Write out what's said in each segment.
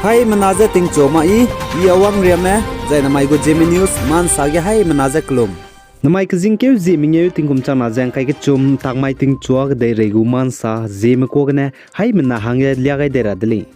Hai menaza ting choma I awang riame zai namai go Zeme news man sage hai menaza klum. Namai kazing keu Zeme ngeu tingkum chana jang kai ke chum takmai ting chuak dei regu man sa Zeme ko gane hai mena hange liagai dera deli.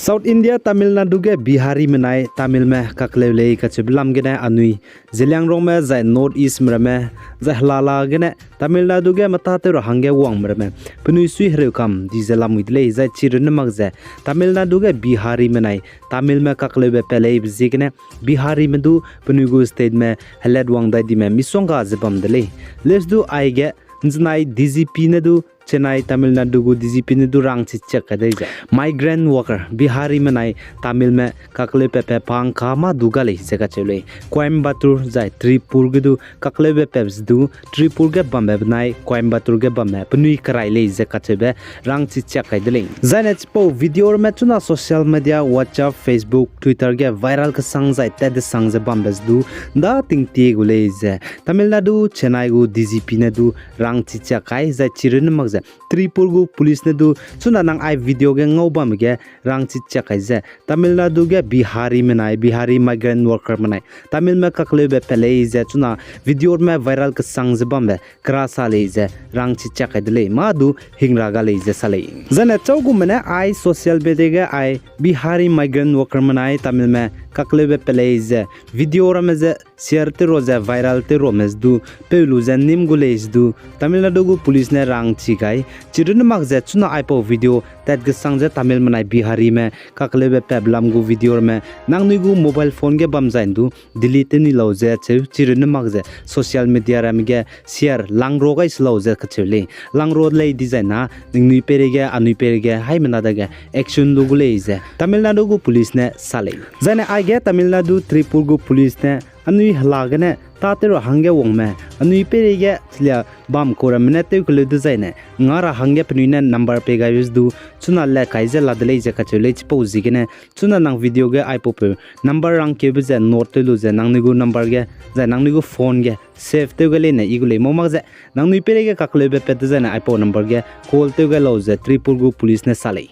South India Tamil Nadu ge Bihari menai Tamil me kaklele kachiblam gene anui zilang rong me zai North East mrame zai hlala gene Tamil Nadu ge mata te ro hange wang mrame punui sui hre kam dizelam widle zai chirun magze Tamil Nadu ge Bihari menai Tamil me kaklebe pele bzigene Bihari medu punui gu state me helad wang dai di me misonga zebam dele let's do I ge nznai DGP nedu Chennai Tamil Nadu gu DGP nedu rang chichak kadai ja migrant worker Bihari menai Tamil me kakle pepe pang kama dugale jega chele Coimbatore jai Tripur gudu kakle be peps du Tripur ge bambe nai Coimbatore ge bambe punui karaile jega chebe rang chichak kaidele jane chpo video me chuna social media WhatsApp Facebook Twitter ge viral ka sang jai ted sang je bambes du da ting ti gule je Tamil Nadu Chennai gu DGP nedu rang chichak kai jai chirun mag Tripur gu police ne du chuna nang ai video ge ngauba mege rang chicha kaise Tamil Nadu ge Bihari menai Bihari migrant worker menai Tamil me kakle be pele je chuna video me viral ka sang jabam be krasa le je rang chicha kaidele ma du hingra ga le je sale jane chaugu mene ai social media ge ai Bihari migrant worker menai Tamil me kakle be pele je video ra me je share te roza viral te romes du pelu je nim gules du Tamil Nadu gu police ne rang chikai chirun magze chuna ipo video that ge sangje Tamil manai Bihari me kaklebe peblam gu video me nangni gu mobile phone ge bam zain du delete ni loje chirun magze social media ram ge share langro ga sloje khachele langro lei designa ningni perege anui perege hai manada ge action lu gu leije Tamil Nadu gu police ne sale jane ai ge Tamil Nadu Tripur gu police ne anui halagane tatero hange wongme anui perege tlia bam koramne te kule design ngara hange pnuine number pe ga use du chuna le kaije ladle je kachele chipo zigene chuna nang video ge ipope number rang ke be note lu je nang nigu number ge ja nang nigu phone ge save te gele ne igule momag je nang nui perege kakle be pe design ipo number ge call te ge lo je Tripur gu police ne sale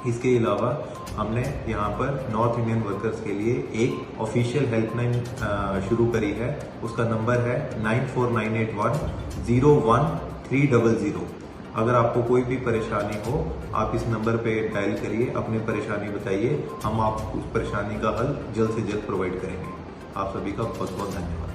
इसके अलावा हमने यहाँ पर north Indian workers के लिए एक official helpline शुरू करी है। उसका नंबर है 9498101300। अगर आपको कोई भी परेशानी हो आप इस नंबर पे डायल करिए, अपनी परेशानी बताइए, हम आपको उस परेशानी का हल जल्द से जल्द प्रोवाइड करेंगे। आप सभी का बहुत बहुत धन्यवाद।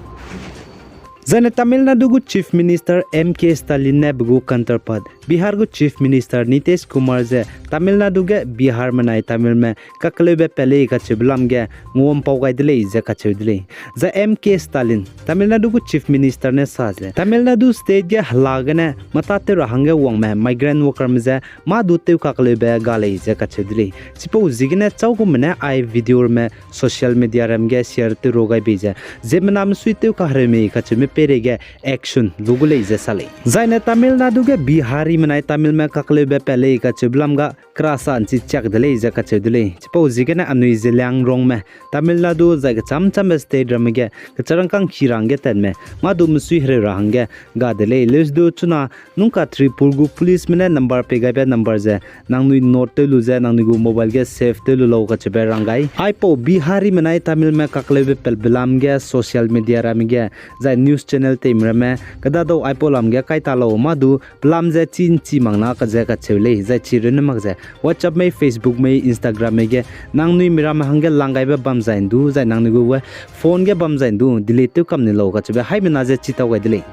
जने Tamil Nadu gu Chief Minister M.K. Stalin ne bugu counterpart Bihar gu Chief Minister Nitish Kumar je Tamil Nadu ge Bihar manai Tamil me kakle be pele ka chiblam ge ngom pau gai dile je ka chidile za M.K. Stalin Tamil Nadu gu Chief Minister ne sa je Tamil Nadu state ge halagane mata te rahange wong me migrant worker me je ma du te kakle be gale je ka chidile chipo zigine chaugu mene ai video me social media ram ge share te rogai be je jemanam suite ka hare me ka chime perege action lugule je sale zaine Tamil Nadu ge Bihari menai Tamil me kakle be pele ka chiblam ga krasa anchi chak dele je ka chedele chipo zigene anui zilang rong me Tamil Nadu za cham cham state ram ge charang kang khirang ge ten me ma du msui hre rang ge ga dele les do chuna nungka Tripur gu police mene number pe ga be number je nang nui note te lu je nang ni gu mobile ge save te lu lo ka chebe rangai aipo Bihari menai Tamil me kakle be pel bilam ge social media ram ge za news channel te mrame kada do ipolam ge kai ta lo madu plam je chin chi mangna ka je ka chele za chirun mag je WhatsApp me Facebook me Instagram me ge nang nui miram hange langai be bam zain du za nang ni gu phone ge bam zain du delete tu kam ni lo ka chebe hai mena je chitaw ga dile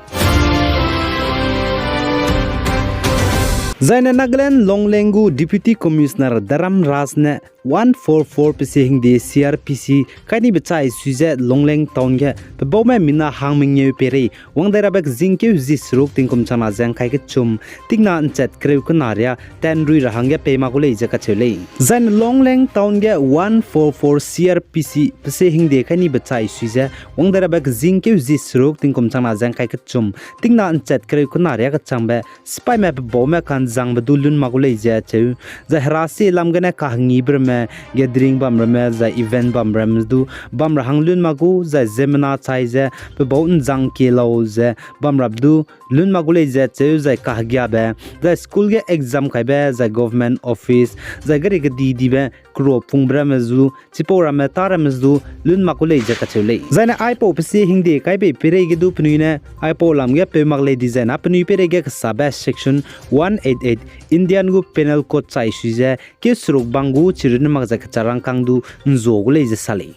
Zaina Nagaland Longlengu Deputy Commissioner Daram Ras ne 144 pisi hingdi CRPC kani bechai suze Longleng town ge bawme mina hangming nyu peri wangdara bek jingke zis rok tingkum chana jang kai ke chum tingna anchat kreu kunaria ten rui rahangge pema gule je ka chele zain Longleng town ge 144 CRPC pisi hingdi kani bechai suze wangdara bek jingke zis rok tingkum chana jang kai ke chum tingna anchat kreu kunaria ka changbe spy map bawme kan jang badulun magule je chu za hrasi lamgane kahni ber me gathering bam rame za event bam ram du bam ra hang lun magu za zemna chai je pe bon jang ke lo je bam rab du lun magu le je che za ka gya be za school ge exam khai be za government office za gari ge di be kro phung bram zu chipora me taram zu lun magu le je ka chule za na ai po psi hindi kai be pire ge du pnu ne ai po lam ge pe mak le design apnu pire ge sa be section 188 Indian gu penal code chai shi je ke suruk bangu chirin mak za charang kang du nzo gu le je sale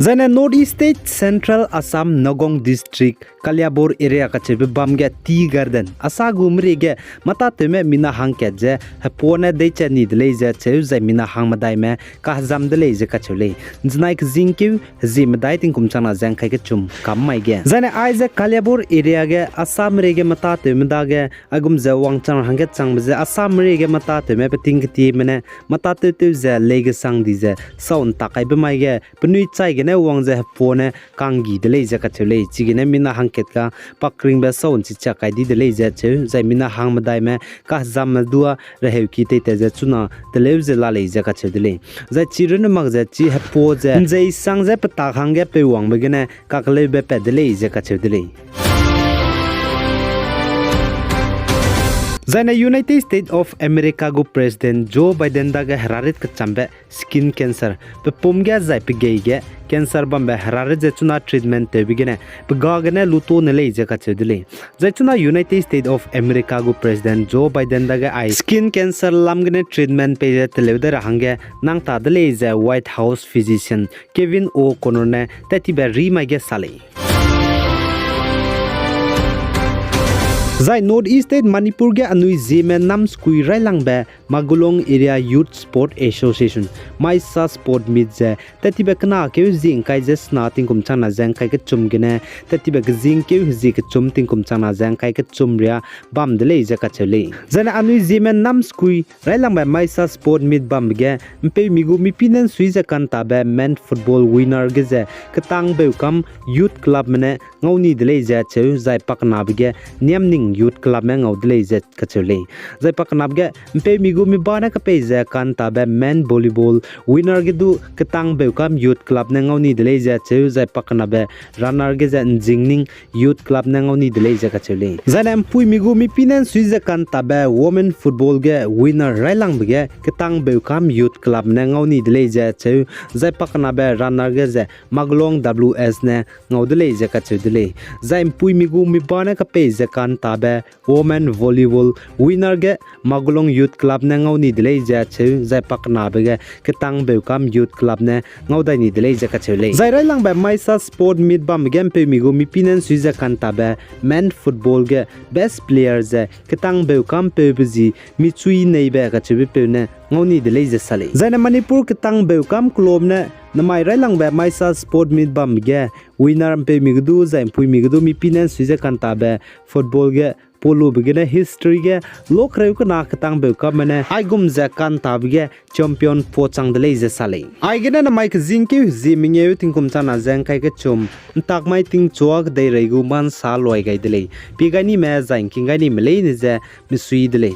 Zana Northeast State Central Assam Nagong District Kaliabor area ka chebe bamge tea garden asa gumri ge mata teme mina hang ke je hapone de chani de le je che ze mina hang madai me ka zam de le je ka chule znai k zingkiu zim dai ting kum chana jang khai ke chum kam mai ge zana ai je Kaliabor area ge Assam re ge mata teme da ge agum je wang chang hang ge chang je Assam re ge mata teme pe ting ti mene mata te te je le ge sang di je saun takai be mai ge pnui chai ge wang je phone kangi de le je ka chule chigine mina hangket ka pakring ba saun chi chakai di de le je che zai mina hang madai me ka zam dua rehew ki te te je chuna de le je la le je ka che de le zai chiren mag je chi ha po je zai sang je pata hang ge pe wang be gene ka le be pe de le je ka che de le Zana United States of America go President Joe Biden daga hararit ka chambe skin cancer pe pomgya zai pe ge cancer bambe hararit je chuna treatment te bigene pe gagane luto ne le je ka chedile zai chuna United States of America go President Joe Biden daga ai skin cancer lamgane treatment pe je telewder hange nang ta dele je White House physician Kevin O'Connor ne tati be ri mai ge sale Zai Northeast State Manipur ge anui Zeme nam skui railang be Magulong Area Youth Sport Association Maisa Sport Meet je tatibe kana ke zing kai je sna ting kum chana jang kai ke chum gene tatibe ge zing ke zi ke chum ting kum chana jang kai ke chum ria bam de le je ka chele jana anui Zeme nam skui railang be Maisa Sport Meet bam ge mpe migu mi pinen sui je kan ta be men football winner ge je ketang be kam youth club mene ngoni de le je che zai pakna be niam ning youth club me ngau dele je ka chule zai paknab ge mpe migu mi bana ka pe je kan ta be men volleyball winner ge du ketang be kam youth club ne ngau ni dele je che zai pakna be runner ge je jingning youth club ne ngau ni dele je ka chule zai nam pui migu mi pinen sui je kan ta be women football ge winner railang be ge ketang be kam youth club ne ngau ni dele je che zai pakna be runner ge je maglong ws ne ngau dele je ka chule zai pui migu mi bana ka pe je kan ta be women volleyball winner ge Magulong youth club ne ngau ni dele ja che zai pakna be ge ketang be kam youth club ne ngau dai ni dele ja ka chele zai rai lang be Maisa sport meet bam game pe mi go mi pinen sui ja kan ta be men football ge best player je ketang be kam pe bji mi chui nei be ka che pe ne ngau ni dele ja sale zai na Manipur ketang be kam klom ne namai rai lang be Maisa sport meet bam ge winner pe mi gdu zai pui mi gdu mi pinen sui ja kan ta be football ge polo begine history ge lok reu ka na katang be ka mane ai gum za kan ta ge champion po chang de le je sale ai ge na mai ka jing ke ziming ye ting kum chana jang kai ke chum tak mai ting chuak dei rei gu man sa loi gai de le pi ga ni me jang king ga ni me le ni je mi sui de le